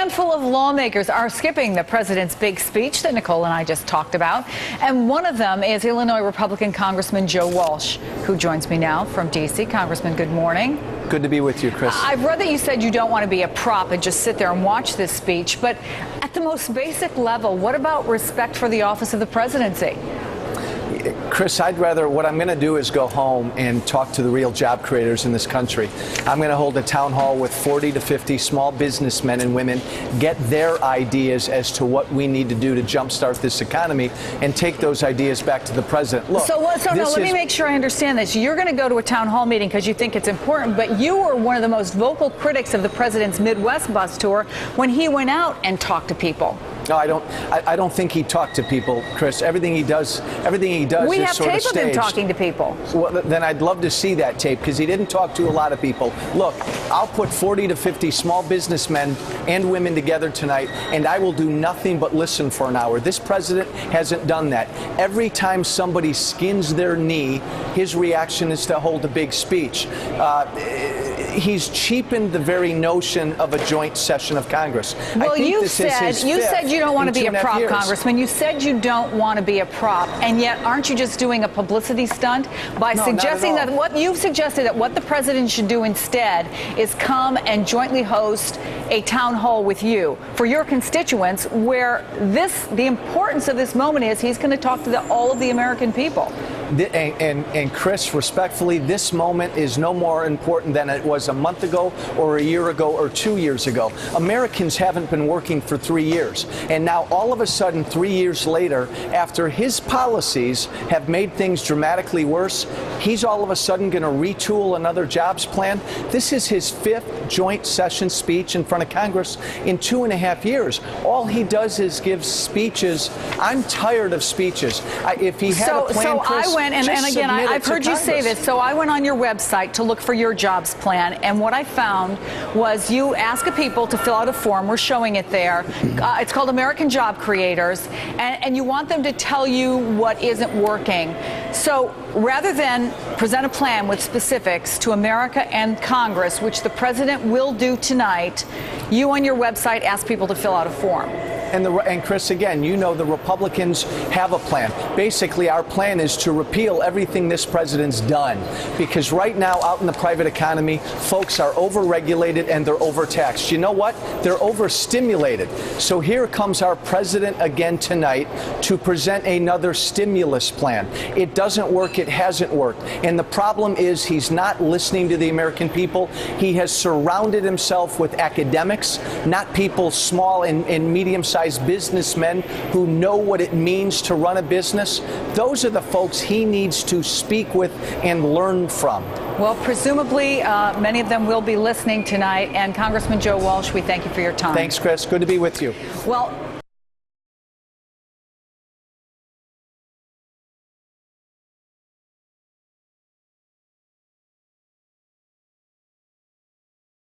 handful of lawmakers are skipping the president's big speech that Nicole and I just talked about. And one of them is Illinois Republican Congressman Joe Walsh, who joins me now from D.C. Congressman, good morning. Good to be with you, Chris. I've read that you said you don't want to be a prop and just sit there and watch this speech. But at the most basic level, what about respect for the office of the presidency? Chris, what I'm going to do is go home and talk to the real job creators in this country. I'm going to hold a town hall with 40 to 50 small businessmen and women, get their ideas as to what we need to do to jumpstart this economy, and take those ideas back to the president. Look, let me make sure I understand this. You're going to go to a town hall meeting because you think it's important, but you were one of the most vocal critics of the president's Midwest bus tour when he went out and talked to people. No, I don't think he talked to people, Chris. Everything he does we is have sort of tape staged. of him talking to people. Well, then I'd love to see that tape, because he didn't talk to a lot of people. Look, I'll put 40 to 50 small businessmen and women together tonight, and I will do nothing but listen for an hour. This president hasn't done that. Every time somebody skins their knee, his reaction is to hold a big speech. He's cheapened the very notion of a joint session of Congress. Well, you said you don't want to be a prop, Congressman. You said you don't want to be a prop, and yet aren't you just doing a publicity stunt by suggesting that what you've suggested that what the president should do instead is come and jointly host a town hall with you for your constituents, where the importance of this moment is he's going to talk to all of the American people. And Chris, respectfully, this moment is no more important than it was a month ago or a year ago or 2 years ago. Americans haven't been working for 3 years. And now all of a sudden, 3 years later, after his policies have made things dramatically worse, he's all of a sudden going to retool another jobs plan. This is his 5th joint session speech in front of Congress in 2.5 years. All he does is give speeches. I'm tired of speeches. If he had a plan, Chris, I've heard you say this, so I went on your website to look for your jobs plan, and what I found was you ask people to fill out a form. We're showing it there. It's called American Job Creators, and you want them to tell you what isn't working. So rather than present a plan with specifics to America and Congress, which the president will do tonight, you on your website ask people to fill out a form. And Chris, again, you know the Republicans have a plan. Basically, our plan is to repeal everything this president's done. Because right now, out in the private economy, folks are overregulated and they're overtaxed. You know what? They're overstimulated. So here comes our president again tonight to present another stimulus plan. It doesn't work. It hasn't worked. And the problem is he's not listening to the American people. He has surrounded himself with academics, not people small and medium-sized businessmen who know what it means to run a business. Those are the folks he needs to speak with and learn from. Well, presumably, many of them will be listening tonight. And Congressman Joe Walsh, we thank you for your time. Thanks, Chris. Good to be with you. Well,